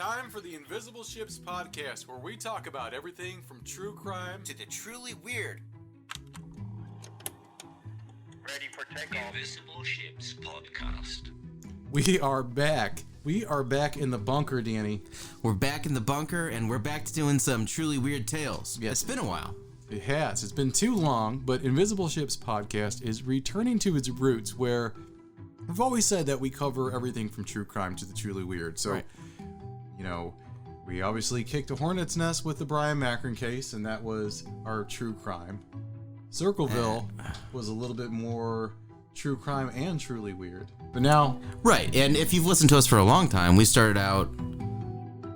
time for the Invisible Ships podcast, where we talk about everything from true crime to the truly weird. Ready for takeoff. Invisible Ships podcast. We are back. We are back in the bunker, Danny. We're back in the bunker, and we're back to doing some truly weird tales. Yes. It's been a while. It has. It's been too long, but Invisible Ships podcast is returning to its roots, where we've always said that we cover everything from true crime to the truly weird. So, right. You know, we obviously kicked a hornet's nest with the Brian Macron case, and that was our true crime. Circleville was a little bit more true crime and truly weird. But now... Right, and if you've listened to us for a long time, we started out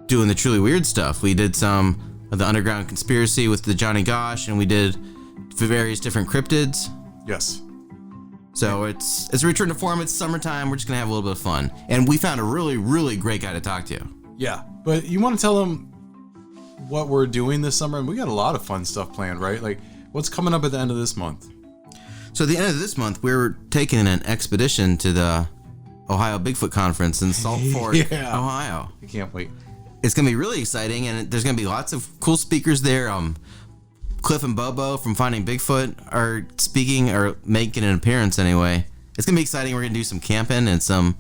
doing the truly weird stuff. We did some of the underground conspiracy with the Johnny Gosh, and we did various different cryptids. Yes. So it's a return to form. It's summertime. We're just going to have a little bit of fun. And we found a really, really great guy to talk to. Yeah, but you want to tell them what we're doing this summer? And we got a lot of fun stuff planned, right? Like, what's coming up at the end of this month? So at the end of this month, we're taking an expedition to the Ohio Bigfoot Conference in Salt Fork, Ohio. I can't wait. It's going to be really exciting, and there's going to be lots of cool speakers there. Cliff and Bobo from Finding Bigfoot are speaking, or making an appearance anyway. It's going to be exciting. We're going to do some camping and some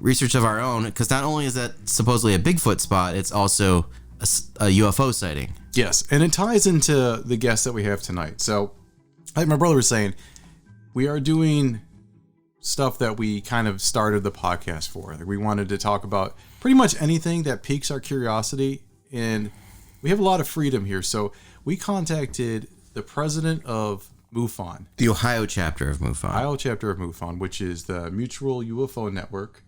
research of our own, because not only is that supposedly a Bigfoot spot, it's also a UFO sighting. Yes, and it ties into the guest that we have tonight. So, like my brother was saying, we are doing stuff that we kind of started the podcast for. Like, we wanted to talk about pretty much anything that piques our curiosity, and we have a lot of freedom here. So we contacted the president of Mufon. The Ohio chapter of Mufon. Ohio chapter of Mufon, which is the Mutual UFO Network.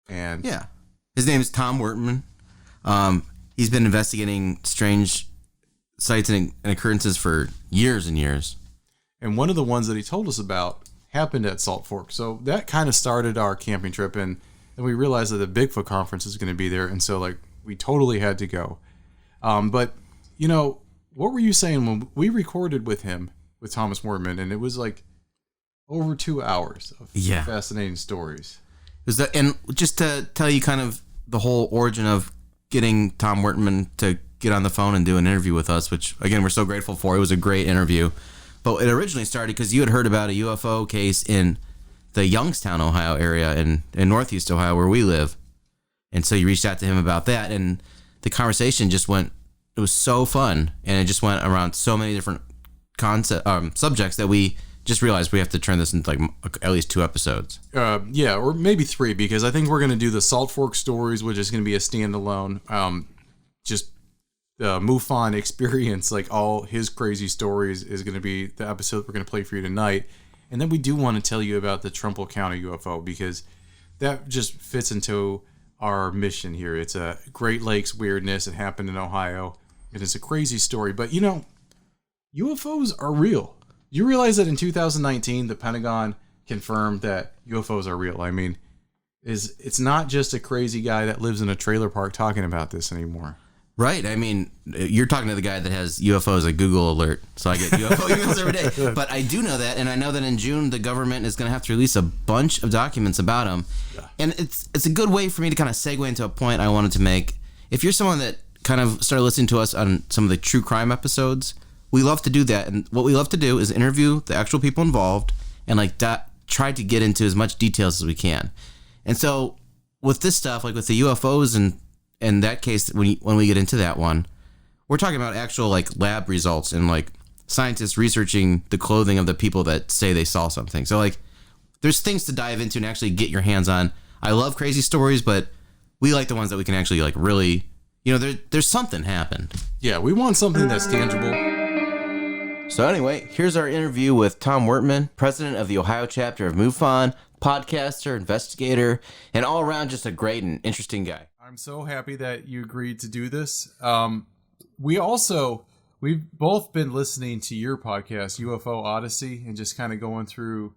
And yeah, his name is Tom Wertman. He's been investigating strange sights and occurrences for years and years. And one of the ones that he told us about happened at Salt Fork. So that kind of started our camping trip. And then we realized that the Bigfoot conference is going to be there. And so, like, we totally had to go. But, you know, what were you saying when we recorded with him, with Thomas Wertman, and it was like over 2 hours of fascinating stories. And just to tell you kind of the whole origin of getting Tom Wertman to get on the phone and do an interview with us, which, again, we're so grateful for. It was a great interview. But it originally started because you had heard about a UFO case in the Youngstown, Ohio area in Northeast Ohio, where we live. And so you reached out to him about that, and the conversation just went, it was so fun, and it just went around so many different subjects that we just realized we have to turn this into like at least 2 episodes. Yeah, or maybe 3, because I think we're going to do the Salt Fork stories, which is going to be a standalone. Just the Mufon experience, like all his crazy stories, is going to be the episode we're going to play for you tonight. And then we do want to tell you about the Trumbull County UFO, because that just fits into our mission here. It's a Great Lakes weirdness. It happened in Ohio. It is a crazy story. But, you know, UFOs are real. You realize that in 2019, the Pentagon confirmed that UFOs are real. I mean, it's not just a crazy guy that lives in a trailer park talking about this anymore. Right. I mean, you're talking to the guy that has UFOs at Google Alert, so I get UFO emails every day. But I do know that, and I know that in June, the government is going to have to release a bunch of documents about them. Yeah. And it's a good way for me to kind of segue into a point I wanted to make. If you're someone that kind of started listening to us on some of the true crime episodes, we love to do that. And what we love to do is interview the actual people involved and like try to get into as much details as we can. And so with this stuff, like with the UFOs and in that case, when we get into that one, we're talking about actual like lab results and like scientists researching the clothing of the people that say they saw something. So like there's things to dive into and actually get your hands on. I love crazy stories, but we like the ones that we can actually like really, you know, there's something happened. Yeah, we want something that's tangible. So anyway, here's our interview with Tom Wertman, president of the Ohio chapter of Mufon, podcaster, investigator, and all around just a great and interesting guy. I'm so happy that you agreed to do this. We've both been listening to your podcast, UFO Odyssey, and just kind of going through.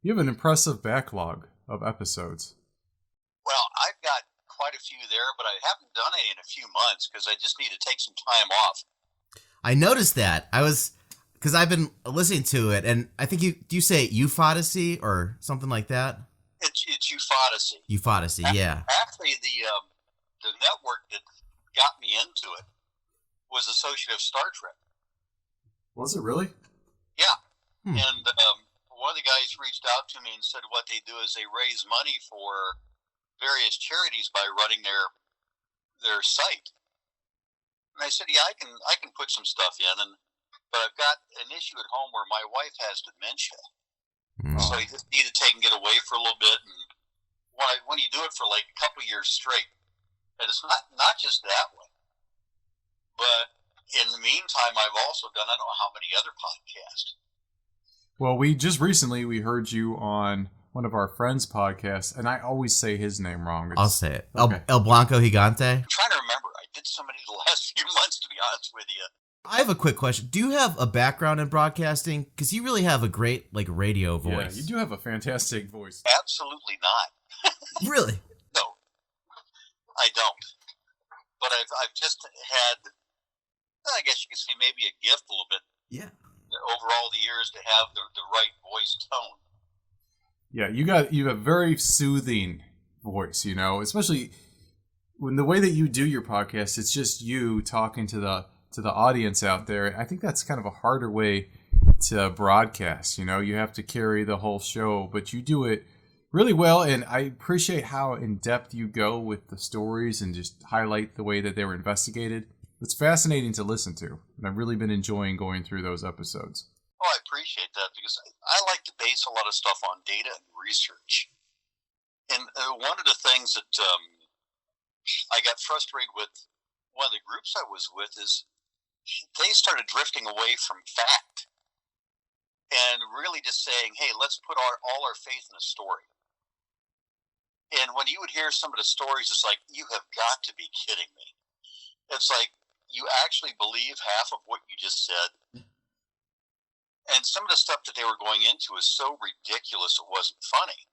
You have an impressive backlog of episodes. Well, I've got quite a few there, but I haven't done it in a few months because I just need to take some time off. I noticed that. Because I've been listening to it, and I think do you say UFO Odyssey or something like that? It's UFO Odyssey. UFO Odyssey, yeah. Actually, the network that got me into it was associated with Star Trek. Was it really? Yeah. And one of the guys reached out to me and said what they do is they raise money for various charities by running their site. And I said, yeah, I can put some stuff in, but I've got an issue at home where my wife has dementia. So I just need to take and get away for a little bit. And when you do it for like a couple of years straight, and it's not just that one, but in the meantime, I've also done I don't know how many other podcasts. Well, we just recently heard you on one of our friends' podcasts, and I always say his name wrong. I'll say it. Okay. El Blanco Gigante. I'm trying to remember. I did so many the last few months, to be honest with you. I have a quick question. Do you have a background in broadcasting? Because you really have a great radio voice. Yeah, you do have a fantastic voice. Absolutely not. Really? No, I don't. But I've just had, I guess you could say, maybe a gift a little bit. Yeah. Over all the years to have the right voice tone. Yeah, you have very soothing voice, especially when the way that you do your podcast, it's just you talking to the audience out there. I think that's kind of a harder way to broadcast. You have to carry the whole show, but you do it really well, and I appreciate how in depth you go with the stories and just highlight the way that they were investigated. It's fascinating to listen to, and I've really been enjoying going through those episodes. Oh, I appreciate that because I like to base a lot of stuff on data and research. And one of the things that I got frustrated with one of the groups I was with is they started drifting away from fact and really just saying, hey, let's put all our faith in a story. And when you would hear some of the stories, it's like, you have got to be kidding me. It's like, you actually believe half of what you just said. And some of the stuff that they were going into is so ridiculous it wasn't funny.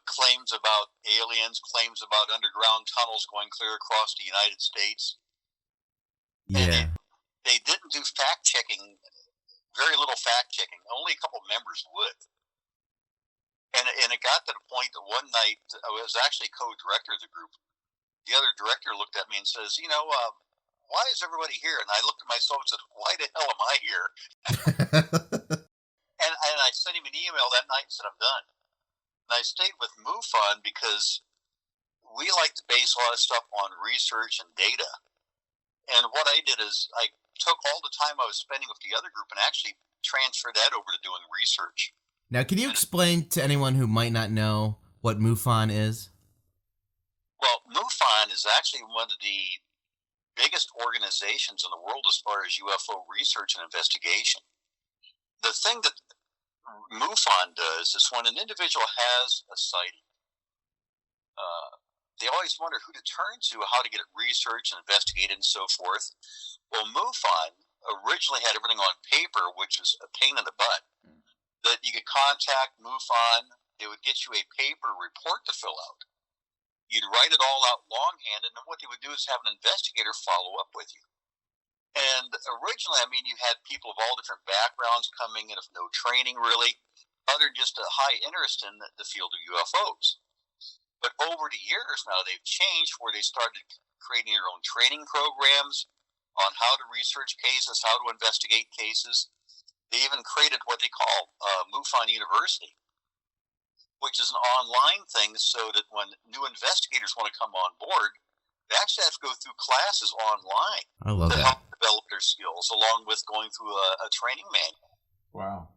Claims about aliens, claims about underground tunnels going clear across the United States. Yeah. And they didn't do fact-checking, very little fact-checking. Only a couple members would. And it got to the point that one night, I was actually co-director of the group. The other director looked at me and says, why is everybody here? And I looked at myself and said, why the hell am I here? and I sent him an email that night and said, I'm done. And I stayed with Mufon because we like to base a lot of stuff on research and data. And what I did is I took all the time I was spending with the other group and actually transferred that over to doing research. Now, can you explain to anyone who might not know what Mufon is? Well, Mufon is actually one of the biggest organizations in the world as far as UFO research and investigation. The thing that Mufon does is when an individual has a sighting, they always wonder who to turn to, how to get it researched and investigated and so forth. Well, Mufon originally had everything on paper, which was a pain in the butt. That you could contact Mufon, they would get you a paper report to fill out. You'd write it all out longhand, and then what they would do is have an investigator follow up with you. And originally, you had people of all different backgrounds coming in, of no training really, other than just a high interest in the field of UFOs. But over the years now, they've changed where they started creating their own training programs on how to research cases, how to investigate cases. They even created what they call Mufon University, which is an online thing so that when new investigators want to come on board, they actually have to go through classes online I love to that. help develop their skills, along with going through a training manual. Wow.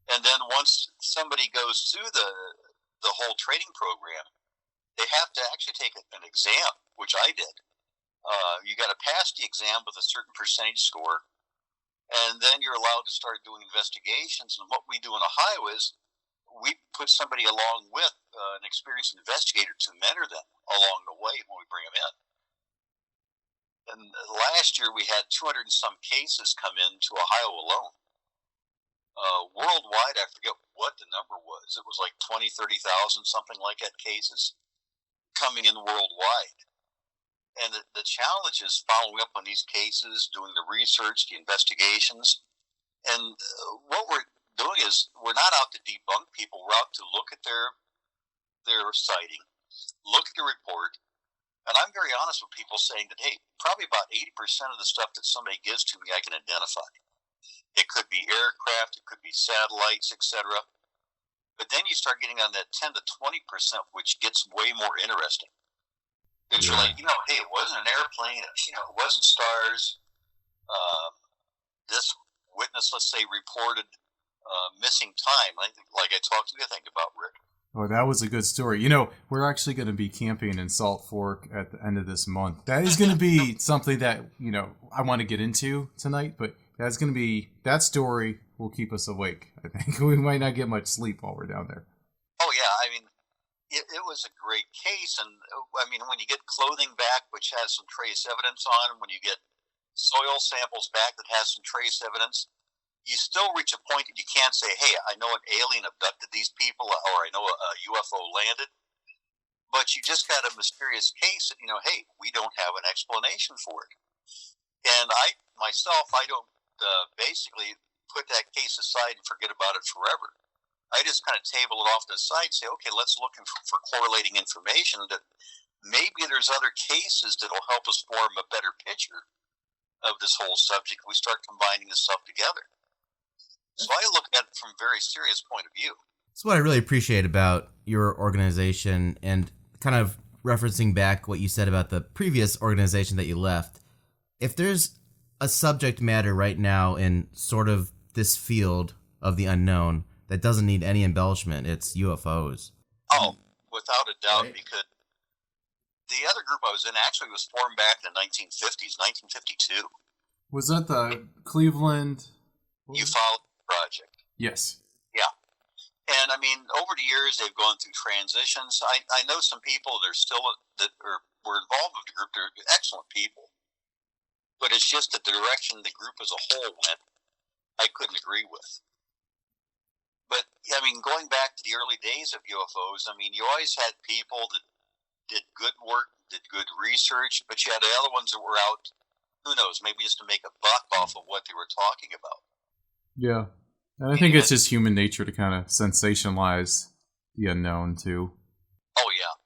And then once somebody goes through the whole training program, they have to actually take an exam, which I did. You got to pass the exam with a certain percentage score, and then you're allowed to start doing investigations. And what we do in Ohio is we put somebody along with an experienced investigator to mentor them along the way when we bring them in. And last year we had 200 and some cases come into Ohio alone. Worldwide, I forget what the number was. It was like 20, 30,000, something like that, cases coming in worldwide. And the challenge is following up on these cases, doing the research, the investigations. And what we're doing is we're not out to debunk people. We're out to look at their sighting, look at the report, And I'm very honest with people saying that, hey, probably about 80% of the stuff that somebody gives to me, I can identify. It could be aircraft, it could be satellites, etc. But then you start getting on that 10 to 20%, which gets way more interesting. That you're like, hey, it wasn't an airplane, it wasn't stars. This witness, let's say, reported missing time, like I talked to you, I think, about Rick. Oh, that was a good story. We're actually going to be camping in Salt Fork at the end of this month. That is going to be something that, I want to get into tonight, but that story will keep us awake. I think we might not get much sleep while we're down there. Oh, yeah. I mean, it was a great case. And, I mean, when you get clothing back, which has some trace evidence on, when you get soil samples back that has some trace evidence, you still reach a point that you can't say, hey, I know an alien abducted these people, or I know a UFO landed. But you just got a mysterious case that, hey, we don't have an explanation for it. And I don't basically put that case aside and forget about it forever. I just kind of table it off to the side, say, okay, let's look for correlating information that maybe there's other cases that will help us form a better picture of this whole subject. We start combining this stuff together. So I look at it from a very serious point of view. That's what I really appreciate about your organization, and kind of referencing back what you said about the previous organization that you left. If there's a subject matter right now in sort of this field of the unknown that doesn't need any embellishment, it's UFOs. Oh, without a doubt, right? Because the other group I was in actually was formed back in the 1950s, 1952. Was that the Cleveland UFO Project? Yes. Yeah. And I mean, over the years, they've gone through transitions. I know some people were involved with the group. They're excellent people. But it's just that the direction the group as a whole went, I couldn't agree with. But, I mean, going back to the early days of UFOs, I mean, you always had people that did good work, did good research, but you had the other ones that were out, who knows, maybe just to make a buck off of what they were talking about. Yeah. And I think it's just human nature to kind of sensationalize the unknown, too. Oh, yeah.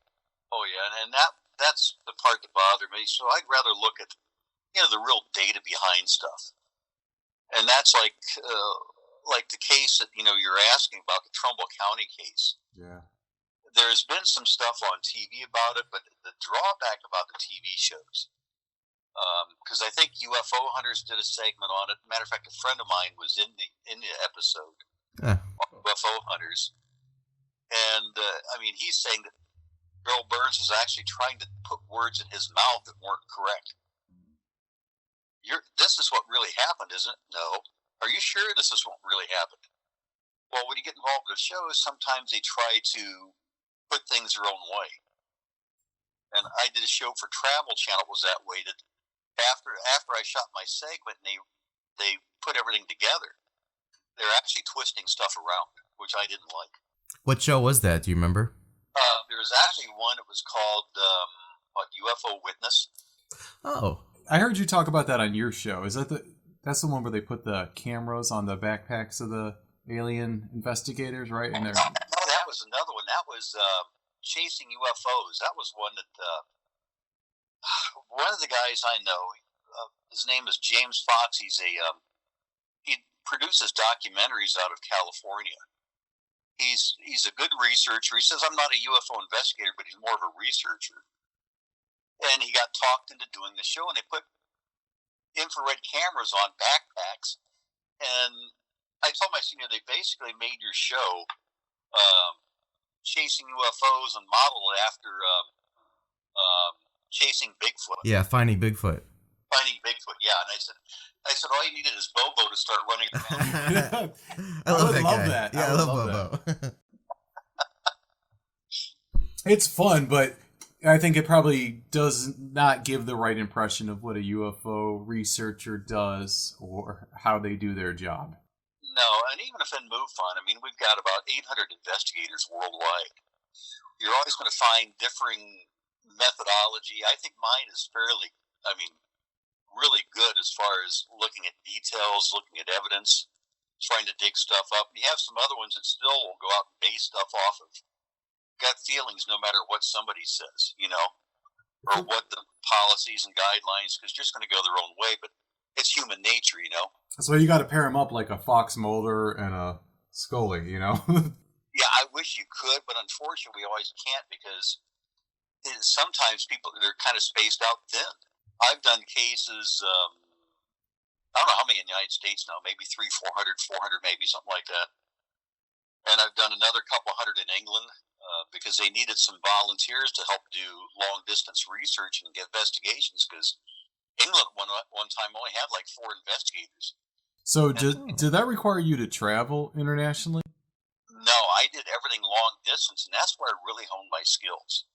And that's the part that bothered me. So I'd rather look at, the real data behind stuff. And that's like the case that, you're asking about, the Trumbull County case. Yeah. There's been some stuff on TV about it, but the drawback about the TV shows, because I think UFO Hunters did a segment on it. Matter of fact, a friend of mine was in the episode on UFO Hunters, and I mean, he's saying that Bill Burns was actually trying to put words in his mouth that weren't correct. This is what really happened, isn't it? No. Are you sure this is what really happened? Well, when you get involved with shows, sometimes they try to put things their own way. And I did a show for Travel Channel. It was that way, that after I shot my segment and they put everything together, they're actually twisting stuff around, which I didn't like. What show was that? Do you remember? There was actually one. It was called UFO Witness. Oh, I heard you talk about that on your show. Is that's the one where they put the cameras on the backpacks of the alien investigators, right? And No, that was another one. That was Chasing UFOs. That was one that one of the guys I know. His name is James Fox. He produces documentaries out of California. He's a good researcher. He says, I'm not a UFO investigator, but he's more of a researcher. And he got talked into doing the show, and they put infrared cameras on backpacks. And I told my senior, they basically made your show Chasing UFOs and modeled it after Chasing Bigfoot. Yeah, Finding Bigfoot. Finding Bigfoot, yeah. And I said, all you needed is Bobo to start running around. I love that. That. Yeah, I love Bobo. It's fun, but I think it probably does not give the right impression of what a UFO researcher does or how they do their job. No, and even if in MUFON, I mean, we've got about 800 investigators worldwide. You're always going to find differing methodology. I think mine is really good as far as looking at details, looking at evidence, trying to dig stuff up. And you have some other ones that still will go out and base stuff off of gut feelings no matter what somebody says, or what the policies and guidelines, because you're just going to go their own way. But it's human nature, you know. So you got to pair them up like a Fox Mulder and a Scully, you know? Yeah, I wish you could, but unfortunately, we always can't because sometimes they're kind of spaced out thin. I've done cases. I don't know how many in the United States now, maybe 300, 400, maybe something like that. And I've done another couple hundred in England because they needed some volunteers to help do long distance research and get investigations because England one time only had like 4 investigators. So did that require you to travel internationally? No, I did everything long distance, and that's where I really honed my skills.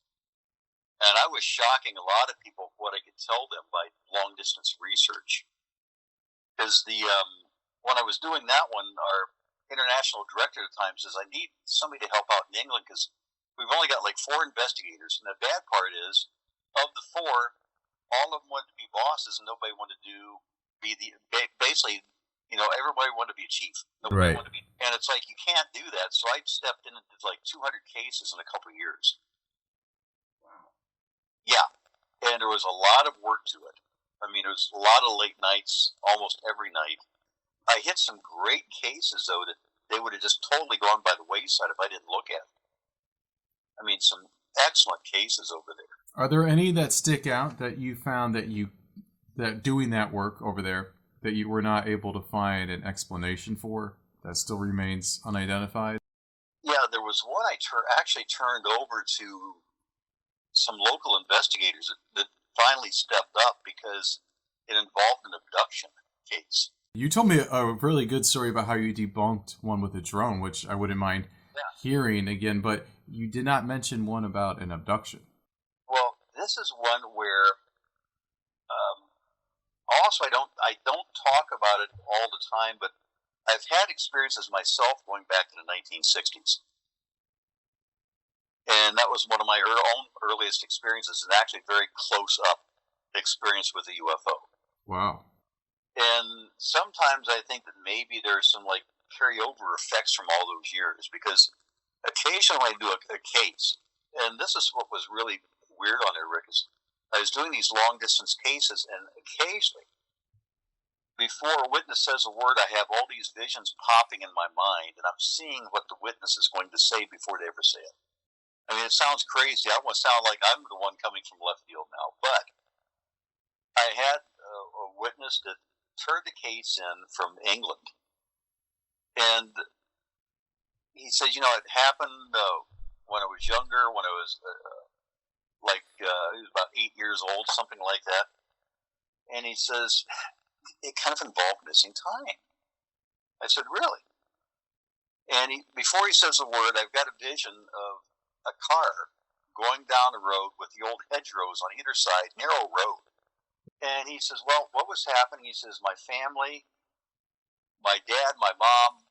And I was shocking a lot of people what I could tell them by long distance research. Because when I was doing that one, our international director at the time says, I need somebody to help out in England because we've only got like 4 investigators. And the bad part is, of the 4, all of them wanted to be bosses and nobody wanted to basically, you know, everybody wanted to be a chief. Nobody wanted to be, and it's like, you can't do that. So I stepped in and did like 200 cases in a couple of years. Wow. Yeah. And there was a lot of work to it. I mean, there was a lot of late nights, almost every night. I hit some great cases, though, that they would have just totally gone by the wayside if I didn't look at them. I mean, some excellent cases over there. Are there any that stick out that you found that doing that work over there that you were not able to find an explanation for that still remains unidentified? Yeah, there was one I actually turned over to some local investigators that finally stepped up because it involved an abduction case. You told me a really good story about how you debunked one with a drone, which I wouldn't mind hearing again, but you did not mention one about an abduction. Well, this is one where also I don't talk about it all the time, but I've had experiences myself going back to the 1960s. And that was one of my own earliest experiences, and actually very close up experience with a UFO. Wow. And sometimes I think that maybe there's some like carryover effects from all those years, because occasionally I do a case, and this is what was really weird on there, Rick, is I was doing these long distance cases, and occasionally, before a witness says a word, I have all these visions popping in my mind, and I'm seeing what the witness is going to say before they ever say it. I mean, it sounds crazy. I want to sound like I'm the one coming from left field now, but I had a witness that turned the case in from England, and he said, you know, it happened when I was younger, when I was he was about 8 years old, something like that. And he says, it kind of involved missing time. I said, really? And before he says a word, I've got a vision of a car going down the road with the old hedgerows on either side, narrow road. And he says, well, what was happening? He says, my family, my dad, my mom,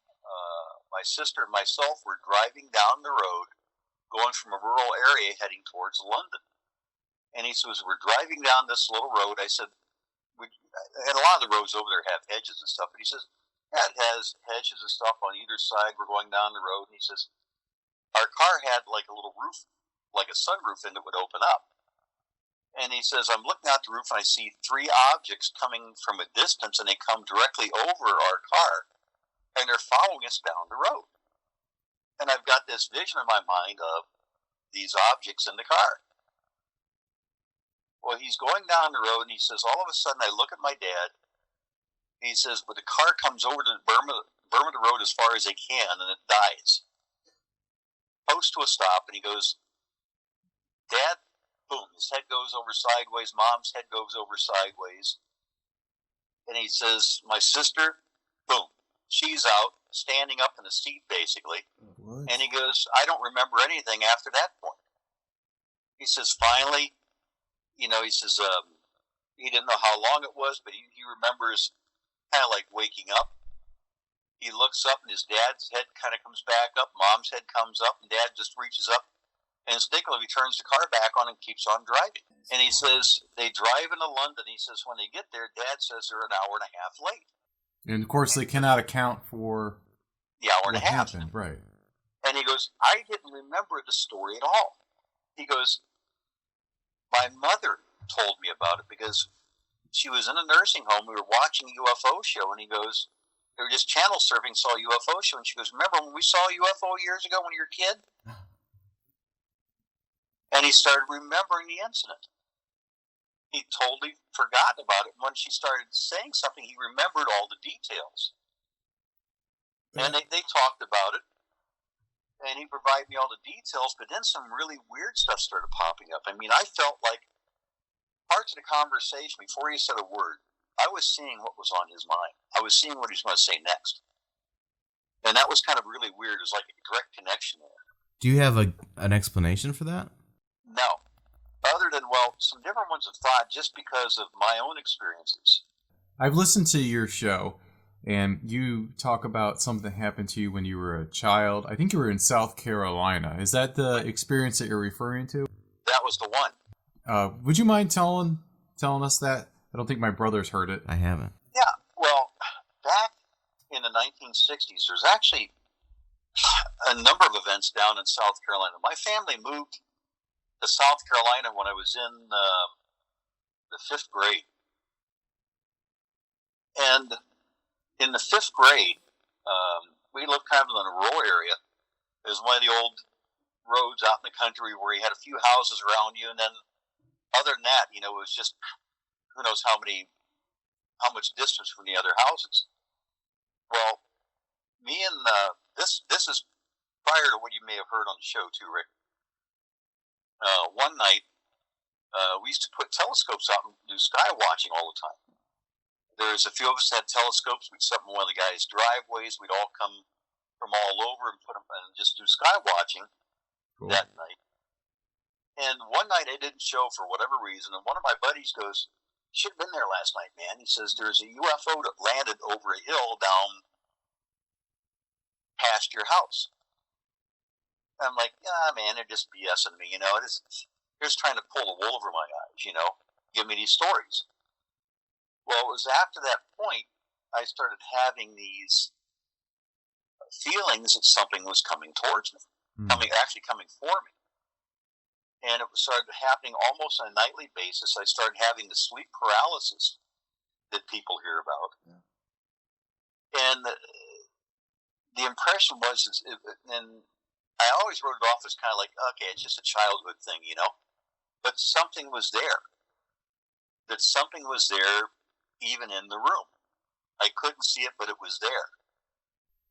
my sister, and myself were driving down the road going from a rural area heading towards London. And he says, we're driving down this little road. I said, and a lot of the roads over there have hedges and stuff. But he says, yeah, it has hedges and stuff on either side. We're going down the road. And he says, our car had like a little roof, like a sunroof, and it would open up. And he says, I'm looking out the roof and I see 3 objects coming from a distance, and they come directly over our car, and they're following us down the road. And I've got this vision in my mind of these objects in the car. Well, he's going down the road, and he says, all of a sudden I look at my dad. He says, but the car comes over to Bermuda Road as far as they can, and it dies. Post to a stop, and he goes, Dad, boom, his head goes over sideways, Mom's head goes over sideways. And he says, my sister, boom, she's out, standing up in the seat, basically. What? And he goes, I don't remember anything after that point. He says, finally, you know, he says, he didn't know how long it was, but he remembers kind of like waking up. He looks up, and his dad's head kind of comes back up, Mom's head comes up, and Dad just reaches up, and instinctively he turns the car back on and keeps on driving. And he says, they drive into London. He says, when they get there, Dad says they're an hour and a half late. And of course, they cannot account for the hour and a half. Happened, right. And he goes, I didn't remember the story at all. He goes, my mother told me about it because she was in a nursing home. We were watching a UFO show, and he goes, they were just channel surfing, saw a UFO show, and she goes, remember when we saw a UFO years ago when you were a kid? And he started remembering the incident. He totally forgot about it. When she started saying something, he remembered all the details. And they talked about it, and he provided me all the details, but then some really weird stuff started popping up. I mean, I felt like parts of the conversation, before he said a word, I was seeing what was on his mind. I was seeing what he was going to say next. And that was kind of really weird. It was like a direct connection there. Do you have an explanation for that? No. Other than, well, some different ones have thought just because of my own experiences. I've listened to your show, and you talk about something that happened to you when you were a child. I think you were in South Carolina. Is that the experience that you're referring to? That was the one. Would you mind telling us that? I don't think my brother's heard it. I haven't. Yeah. Well, back in the 1960s, there's actually a number of events down in South Carolina. My family moved to South Carolina when I was in the 5th grade. And in the 5th grade, we lived kind of in a rural area. It was one of the old roads out in the country where you had a few houses around you, and then other than that, it was just who knows how much distance from the other houses. Well, me and this is prior to what you may have heard on the show too, Rick. One night, we used to put telescopes out and do sky watching all the time. There's a few of us that had telescopes. We'd set them in one of the guys' driveways. We'd all come from all over and put them and just do sky watching that night. And one night I didn't show for whatever reason, and one of my buddies goes, "You should have been there last night, man." He says, "There's a UFO that landed over a hill down past your house." I'm like, "Yeah, man, they're just BSing me, They're just trying to pull the wool over my eyes, give me these stories." Well, it was after that point I started having these feelings that something was coming towards me, coming for me. And it started happening almost on a nightly basis. I started having the sleep paralysis that people hear about. Yeah. And the impression was, and I always wrote it off as kind of like, okay, it's just a childhood thing, But something was there. That something was there even in the room. I couldn't see it, but it was there.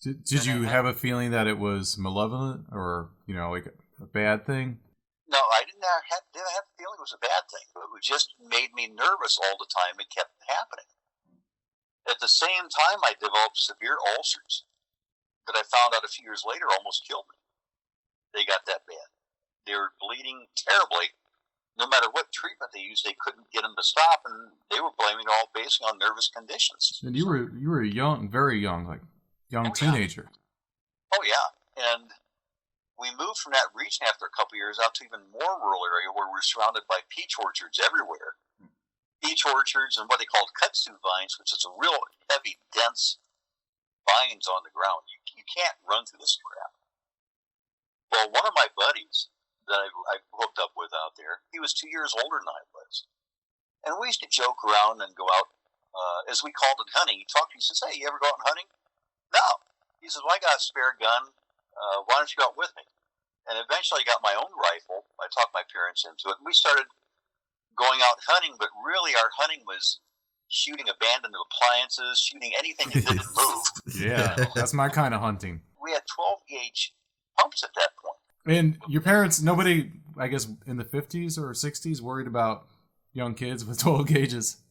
Did you have a feeling that it was malevolent or, like a bad thing? No, I didn't have a feeling it was a bad thing. It just made me nervous all the time. It kept happening. At the same time, I developed severe ulcers that I found out a few years later almost killed me. They got that bad. They were bleeding terribly. No matter what treatment they used, they couldn't get them to stop, and they were blaming it all basically on nervous conditions. And you were young, very young, like young teenager. Oh yeah, and we moved from that region after a couple of years out to even more rural area where we're surrounded by peach orchards everywhere. Peach orchards and what they called kudzu vines, which is a real heavy, dense vines on the ground. You can't run through this crap. Well, one of my buddies that I hooked up with out there, he was 2 years older than I was. And we used to joke around and go out, as we called it, hunting. He talked to me, he says, "Hey, you ever go out hunting?" "No." He says, "Well, I got a spare gun. Why don't you go out with me?" And eventually I got my own rifle. I talked my parents into it. And we started going out hunting, but really our hunting was shooting abandoned appliances, shooting anything that didn't move. Yeah, that's my kind of hunting. We had 12-gauge pumps at that point. And your parents, nobody, I guess, in the 50s or 60s worried about young kids with 12 gauges?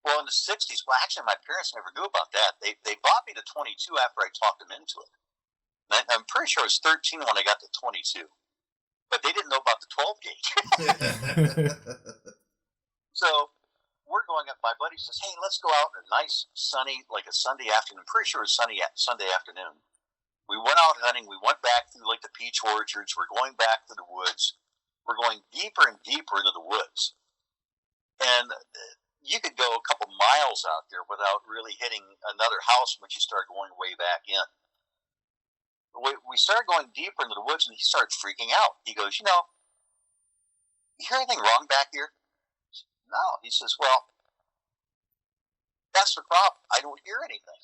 Well, in the 60s, well, actually, my parents never knew about that. They bought me the 22 after I talked them into it. And I'm pretty sure I was 13 when I got the 22. But they didn't know about the 12 gauge. So we're going up. My buddy says, "Hey, let's go out on a nice sunny, like a Sunday afternoon." I'm pretty sure it was Sunday afternoon. We went out hunting. We went back through like the peach orchards. We're going back to the woods. We're going deeper and deeper into the woods. And you could go a couple miles out there without really hitting another house once you start going way back in. We started going deeper into the woods, and he started freaking out. He goes, you hear anything wrong back here? No. He says, well, that's the problem. I don't hear anything.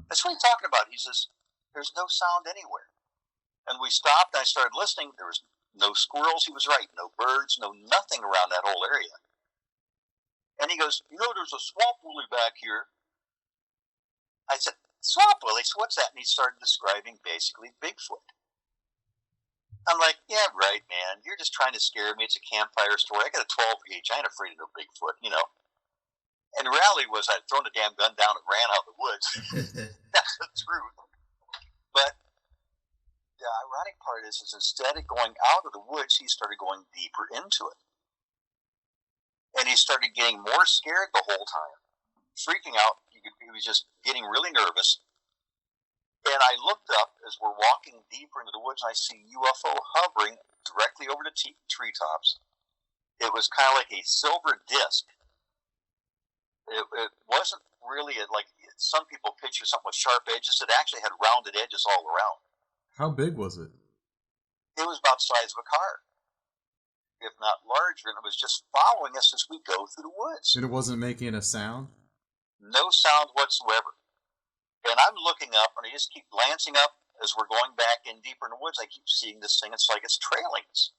That's what he's talking about. He says, there's no sound anywhere. And we stopped, and I started listening. There was no squirrels, he was right. No birds, no nothing around that whole area. And he goes, there's a swamp woolly back here. I said, swamp woolly? So what's that? And he started describing basically Bigfoot. I'm like, yeah, right, man. You're just trying to scare me. It's a campfire story. I got a 12 gauge. I ain't afraid of no Bigfoot, And the reality was I'd thrown the damn gun down and ran out of the woods. That's the truth. But the ironic part is instead of going out of the woods, he started going deeper into it. And he started getting more scared the whole time, freaking out. He was just getting really nervous. And I looked up as we're walking deeper into the woods, and I see UFO hovering directly over the treetops. It was kind of like a silver disc. It wasn't really like some people picture something with sharp edges. It actually had rounded edges all around. How big was it? It was about the size of a car, if not larger, and it was just following us as we go through the woods. And it wasn't making a sound? No sound whatsoever. And I'm looking up, and I just keep glancing up as we're going back in deeper in the woods. I keep seeing this thing. It's like it's trailing us.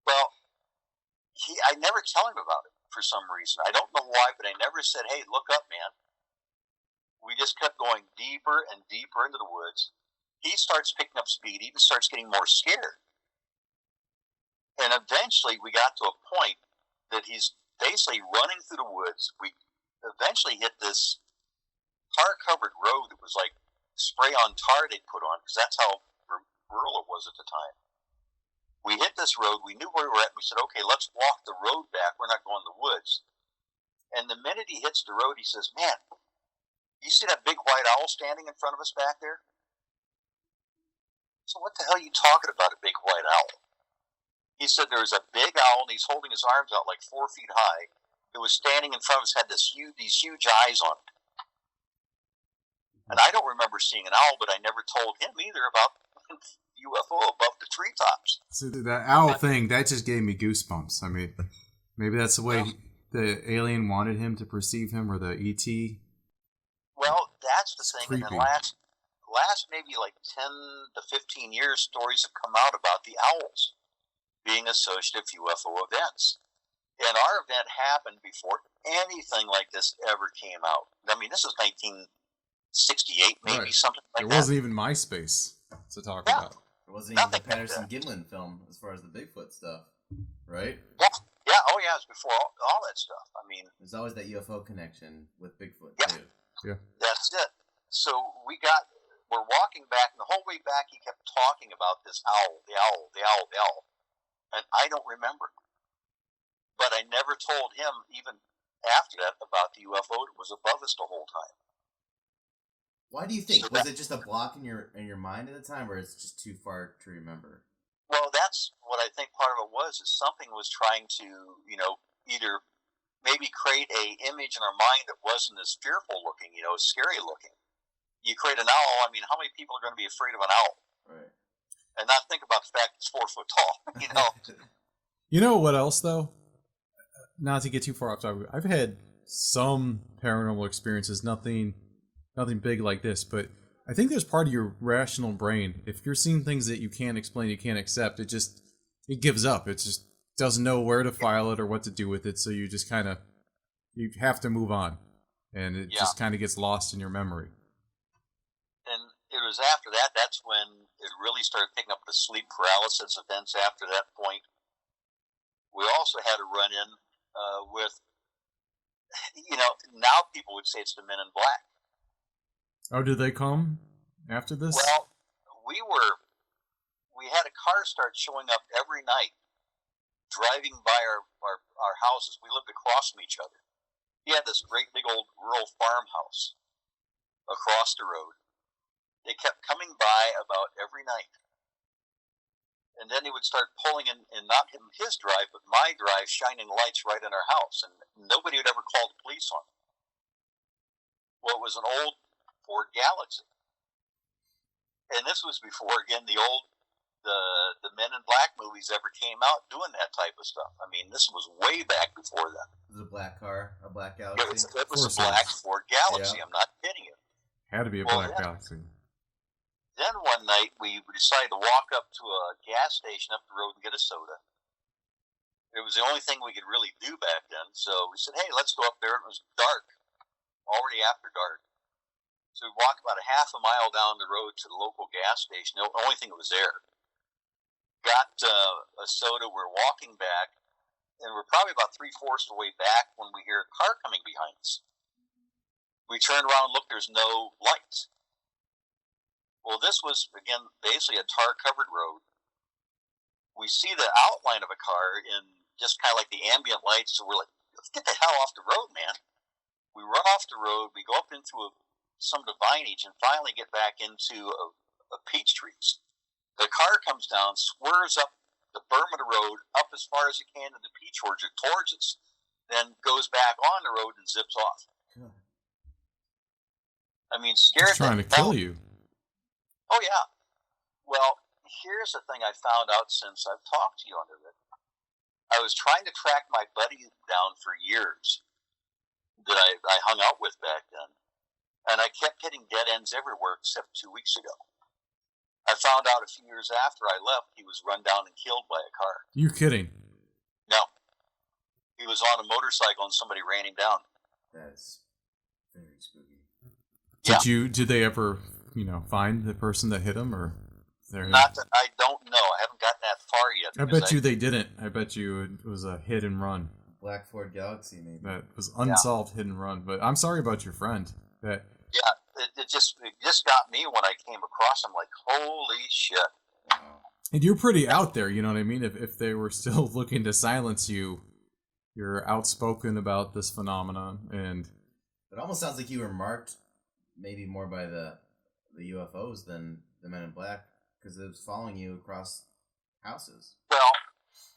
Well, I never tell him about it for some reason. I don't know why, but I never said, hey, look up, man. We just kept going deeper and deeper into the woods. He starts picking up speed, even starts getting more scared. And eventually we got to a point that he's basically running through the woods. We eventually hit this tar-covered road that was like spray-on tar they'd put on, because that's how rural it was at the time. We hit this road. We knew where we were at. We said, okay, let's walk the road back. We're not going in the woods. And the minute he hits the road, he says, man, you see that big white owl standing in front of us back there? So what the hell are you talking about, a big white owl? He said there was a big owl, and he's holding his arms out like 4 feet high. It was standing in front of us, had these huge eyes on it. And I don't remember seeing an owl, but I never told him either about UFO above the treetops. So that owl thing, that just gave me goosebumps. I mean, maybe that's the way the alien wanted him to perceive him, or the ET. Well, that's the thing. Creepy. And then last maybe like 10 to 15 years, stories have come out about the owls being associated with UFO events. And our event happened before anything like this ever came out. I mean, this is 1968, maybe, right. Something like that. It wasn't even MySpace to talk about. It wasn't even the Patterson-Gimlin film as far as the Bigfoot stuff, right? Yeah, oh yeah, it was before all that stuff. I mean, there's always that UFO connection with Bigfoot, too. Yeah. That's it. So we're walking back, and the whole way back he kept talking about this owl, the owl, the owl, the owl. And I don't remember. But I never told him, even after that, about the UFO that was above us the whole time. Why do you think? Was it just a block in your mind at the time, or it's just too far to remember? Well, that's what I think part of it was, is something was trying to, either maybe create a image in our mind that wasn't as fearful looking, scary looking. You create an owl, I mean, how many people are going to be afraid of an owl? Right. And not think about the fact it's 4 foot tall, You know what else, though? Not to get too far off topic, I've had some paranormal experiences, nothing big like this, but I think there's part of your rational brain, if you're seeing things that you can't explain, you can't accept, it gives up. It just doesn't know where to file it or what to do with it, so you just you have to move on, and it just kind of gets lost in your memory. And it was after that, that's when it really started picking up the sleep paralysis events after that point. We also had a run-in with, now people would say it's the Men in Black. Oh, did they come after this? Well, we had a car start showing up every night, driving by our houses. We lived across from each other. He had this great big old rural farmhouse across the road. They kept coming by about every night. And then he would start pulling in not his drive, but my drive, shining lights right in our house. And nobody would ever call the police on him. Well, it was an old Ford Galaxy. And this was before, again, the old the Men in Black movies ever came out doing that type of stuff. I mean, this was way back before then. It was a black car, a black galaxy. It was a black Ford Galaxy. Yeah. I'm not kidding you. Had to be a black galaxy. Then one night we decided to walk up to a gas station up the road and get a soda. It was the only thing we could really do back then. So we said, hey, let's go up there. It was dark, already after dark. So we walked about a half a mile down the road to the local gas station. The only thing that was there. Got a soda. We're walking back, and we're probably about 3/4 the way back when we hear a car coming behind us. We turn around and look. There's no lights. Well, this was, again, basically a tar-covered road. We see the outline of a car in just kind of like the ambient lights, so we're like, let's get the hell off the road, man. We run off the road, we go up into some of the vinage, and finally get back into a peach trees. The car comes down, swerves up the berm of the road, up as far as it can in the peach orchard towards us, then goes back on the road and zips off. I mean, scared. He's trying to kill you. Oh, yeah. Well, here's the thing I found out since I've talked to you under it. I was trying to track my buddy down for years that I hung out with back then, and I kept hitting dead ends everywhere except 2 weeks ago. I found out a few years after I left, he was run down and killed by a car. You kidding? No. He was on a motorcycle and somebody ran him down. That's very spooky. Did they ever, find the person that hit him, or? Not that I don't know. I haven't gotten that far yet. I bet you they didn't. I bet you it was a hit and run. Black Ford Galaxy, maybe. That was unsolved hit and run. But I'm sorry about your friend. It just got me when I came across him. Like, holy shit! And you're pretty out there. You know what I mean? If they were still looking to silence you, you're outspoken about this phenomenon, and it almost sounds like you were marked maybe more by the UFOs than the Men in Black, because it was following you across houses. Well,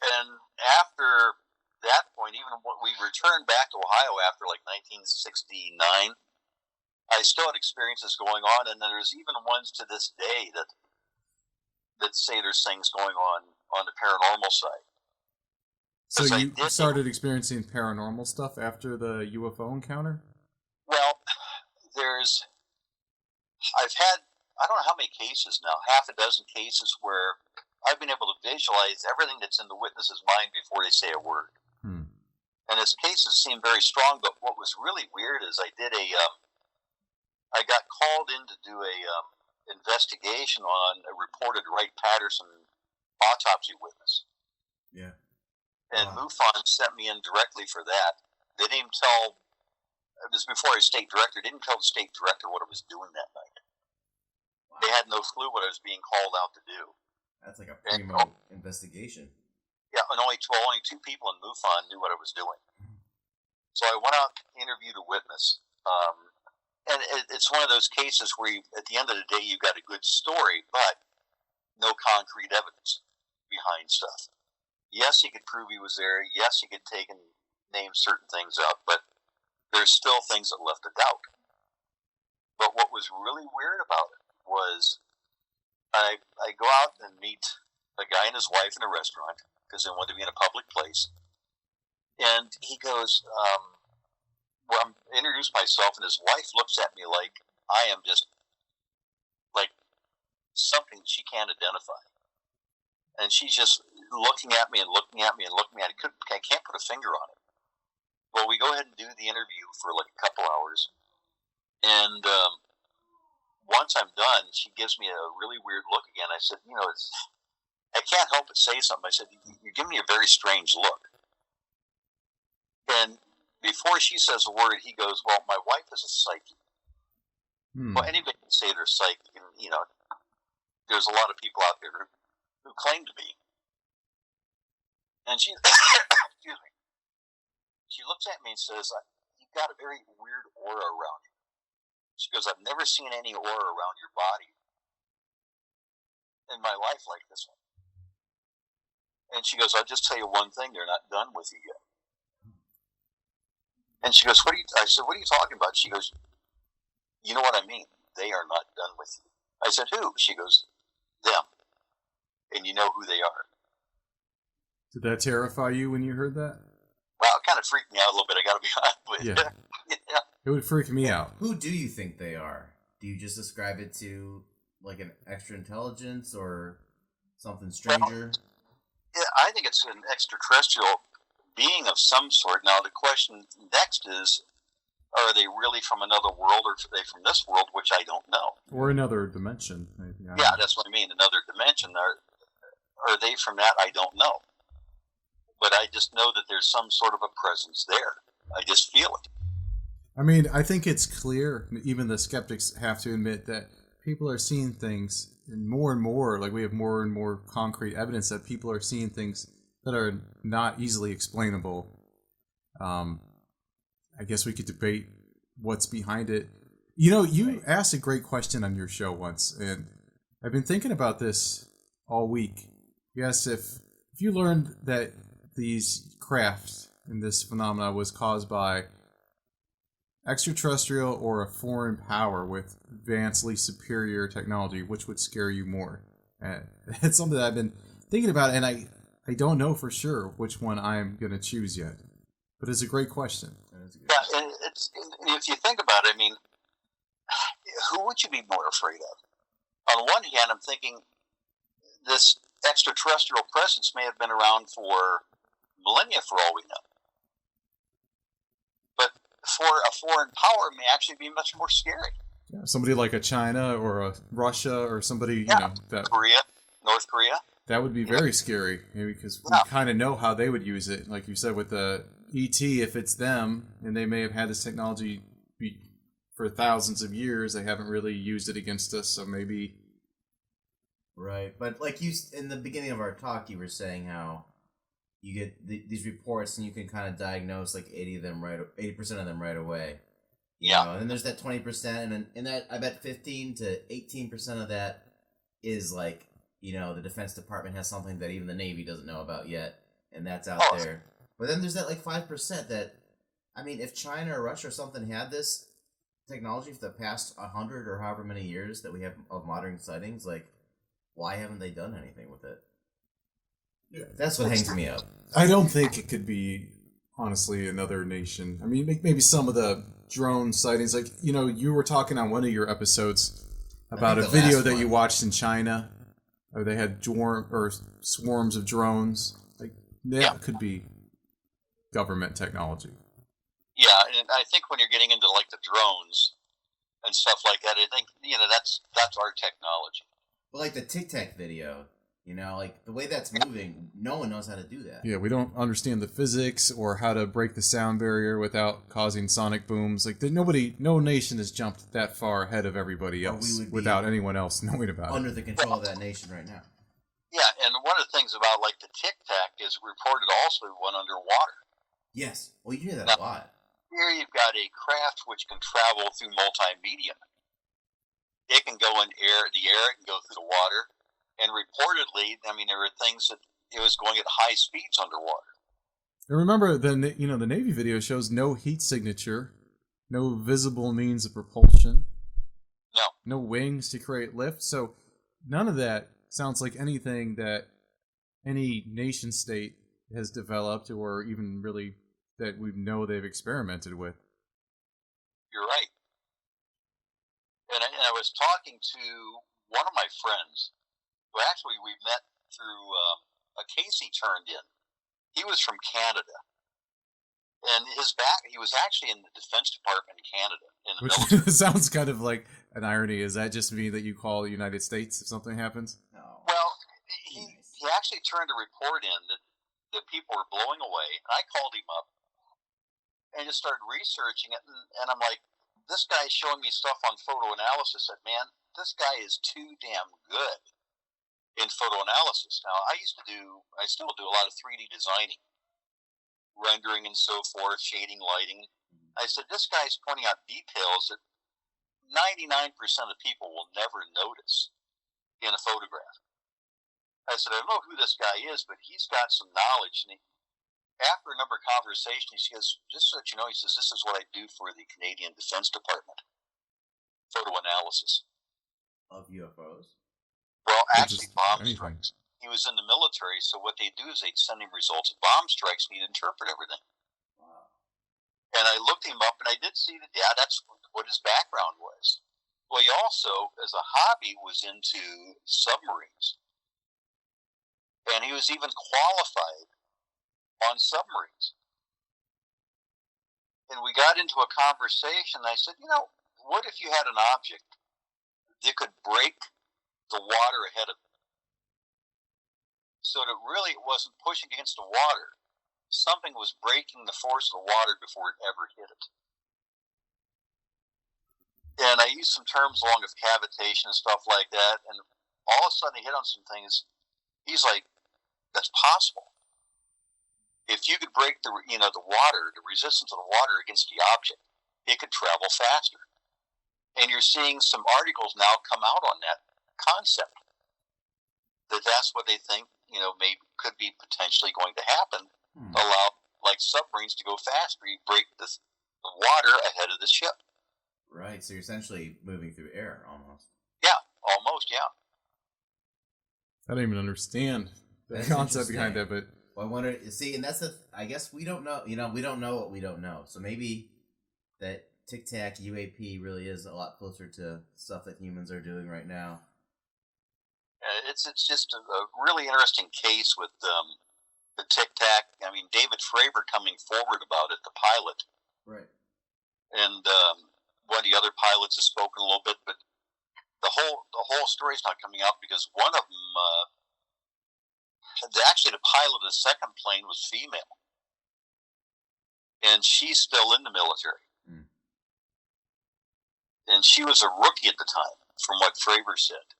and after that point, even when we returned back to Ohio after like 1969, I still had experiences going on, and there's even ones to this day that say there's things going on the paranormal side. So you started experiencing paranormal stuff after the UFO encounter? Well, I've had, I don't know how many cases now, half a dozen cases where I've been able to visualize everything that's in the witness's mind before they say a word. And his cases seem very strong, but what was really weird is I got called in to do a investigation on a reported Wright-Patterson autopsy witness. Yeah. And Mufon sent me in directly for that. They didn't even tell, it was before I was state director, they didn't tell the state director what I was doing that night. Wow. They had no clue what I was being called out to do. That's like a primo investigation. Yeah, and only two people in Mufon knew what I was doing. So I went out and interviewed a witness. And it's one of those cases where at the end of the day, you got a good story, but no concrete evidence behind stuff. Yes, he could prove he was there. Yes, he could take and name certain things out, but there's still things that left a doubt. But what was really weird about it was I go out and meet a guy and his wife in a restaurant because they wanted to be in a public place. And he goes, I introduced myself, and his wife looks at me like I am just like something she can't identify. And she's just looking at me and looking at me and looking at me. I can't put a finger on it. Well, we go ahead and do the interview for like a couple hours. And once I'm done, she gives me a really weird look again. I said, I can't help but say something. I said, you're giving me a very strange look. And before she says a word, he goes, well, my wife is a psychic. Well, anybody can say they're psychic. And, there's a lot of people out there who claim to be. And she, excuse me, she looks at me and says, you've got a very weird aura around you. She goes, I've never seen any aura around your body in my life like this one. And she goes, I'll just tell you one thing, they're not done with you yet. And she goes, I said, what are you talking about? She goes, you know what I mean? They are not done with you. I said, who? She goes, them. and you know who they are. Did that terrify you when you heard that? Well, it kind of freaked me out a little bit, I got to be honest with you. Yeah. It would freak me out. Who do you think they are? Do you just ascribe it to like an extra intelligence or something stranger? Well, yeah, I think it's an extraterrestrial being of some sort. Now, the question next is, are they really from another world, or are they from this world, which I don't know. Or another dimension, maybe. Yeah, that's what I mean, another dimension. Are they from that? I don't know. But I just know that there's some sort of a presence there. I just feel it. I mean, I think it's clear, even the skeptics have to admit that people are seeing things, and more, like we have more and more concrete evidence that people are seeing things that are not easily explainable. I guess we could debate what's behind it. You know, you asked a great question on your show once, and I've been thinking about this all week. You asked if you learned that these crafts and this phenomena was caused by extraterrestrial or a foreign power with vastly superior technology, which would scare you more? And it's something that I've been thinking about, and I don't know for sure which one I'm going to choose yet. But it's a great question. Yeah, and if you think about it, I mean, who would you be more afraid of? On one hand, I'm thinking this extraterrestrial presence may have been around for millennia for all we know. But for a foreign power, it may actually be much more scary. Yeah, somebody like a China or a Russia or somebody, you know, that North Korea. That would be very scary, because we kind of know how they would use it. Like you said with the ET, if it's them, and they may have had this technology for thousands of years, they haven't really used it against us, so maybe... Right, but like you, in the beginning of our talk, you were saying how you get these reports and you can kind of diagnose like 80% of them right away. Yeah. And then there's that 20%, and then in that, I bet 15 to 18% of that is like, you know, the Defense Department has something that even the Navy doesn't know about yet, and that's out there. But then there's that like 5% that, I mean, if China or Russia or something had this technology for the past 100 or however many years that we have of modern sightings, like, why haven't they done anything with it? Yeah. That's what hangs me up. I don't think it could be, honestly, another nation. I mean, maybe some of the drone sightings, like, you know, you were talking on one of your episodes about a video that you watched in China, or they had swarms of drones. Like, that could be government technology. Yeah, and I think when you're getting into like the drones and stuff like that, I think, you know, that's our technology. But like the Tic Tac video, you know, like the way that's moving, no one knows how to do that. Yeah, we don't understand the physics or how to break the sound barrier without causing sonic booms. Like no nation has jumped that far ahead of everybody else without anyone else knowing about it. Under the control of that nation right now. Yeah, and one of the things about like the Tic Tac is reported also went underwater. Yes, well, you hear that a lot. Here you've got a craft which can travel through multimedia. It can go in the air, it can go through the water, and reportedly, I mean, there were things that it was going at high speeds underwater. And remember, the Navy video shows no heat signature, no visible means of propulsion, no wings to create lift. So none of that sounds like anything that any nation state has developed, or even really that we know they've experimented with. You're right. And I was talking to one of my friends, who actually we met through a case he turned in. He was from Canada. And he was actually in the Defense Department in Canada. Which sounds kind of like an irony. Does that just mean that you call the United States if something happens? No. Well, he actually turned a report in that people were blowing away. And I called him up and just started researching it. And I'm like, this guy's showing me stuff on photo analysis. I said, man, this guy is too damn good in photo analysis. Now, I still do a lot of 3D designing, rendering and so forth, shading, lighting. I said, this guy's pointing out details that 99% of people will never notice in a photograph. I said, I don't know who this guy is, but he's got some knowledge. And after a number of conversations, he goes, just so that you know, he says, this is what I do for the Canadian Defense Department. Photo analysis. Of UFOs? Well, actually, bomb strikes. he was in the military, so what they'd do is they'd send him results of bomb strikes, and he'd interpret everything. Wow. And I looked him up, and I did see that, yeah, that's what his background was. Well, he also, as a hobby, was into submarines. And he was even qualified on submarines. And we got into a conversation, and I said, what if you had an object that could break the water ahead of it? So that really it wasn't pushing against the water. Something was breaking the force of the water before it ever hit it. And I used some terms along with cavitation and stuff like that, and all of a sudden he hit on some things. He's like, that's possible. If you could break the water, the resistance of the water against the object, it could travel faster. And you're seeing some articles now come out on that concept. That's what they think, maybe could be potentially going to happen. Allow like submarines to go faster. You break the water ahead of the ship. Right. So you're essentially moving through air almost. Yeah, almost. Yeah. I don't even understand the That's concept behind interesting. that, but Well, I wonder. See, and that's I guess we don't know. We don't know what we don't know. So maybe that Tic Tac UAP really is a lot closer to stuff that humans are doing right now. It's just a really interesting case with the Tic Tac. I mean, David Fravor coming forward about it, the pilot, Right. and one of the other pilots has spoken a little bit, but the whole story's not coming out because one of them, actually the pilot of the second plane was female, and she's still in the military, and she was a rookie at the time, from what Fravor said,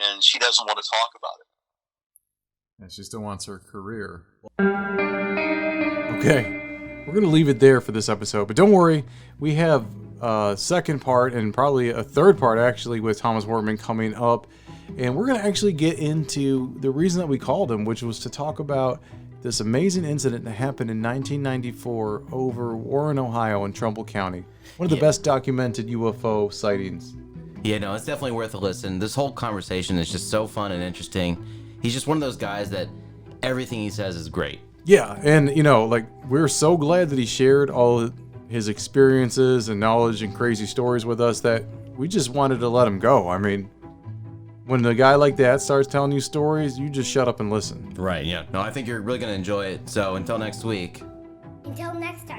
and she doesn't want to talk about it. and she still wants her career. Okay. We're going to leave it there for this episode, but don't worry, we have a second part and probably a third part actually with Thomas Wertman coming up, and we're going to actually get into the reason that we called him, which was to talk about this amazing incident that happened in 1994 over Warren, Ohio in Trumbull County. One of the best documented UFO sightings. Yeah, no, it's definitely worth a listen. This whole conversation is just so fun and interesting. He's just one of those guys that everything he says is great. Yeah, and we're so glad that he shared all his experiences and knowledge and crazy stories with us that we just wanted to let him go. I mean, when a guy like that starts telling you stories, you just shut up and listen. Right, yeah. No, I think you're really going to enjoy it. So until next week. Until next time.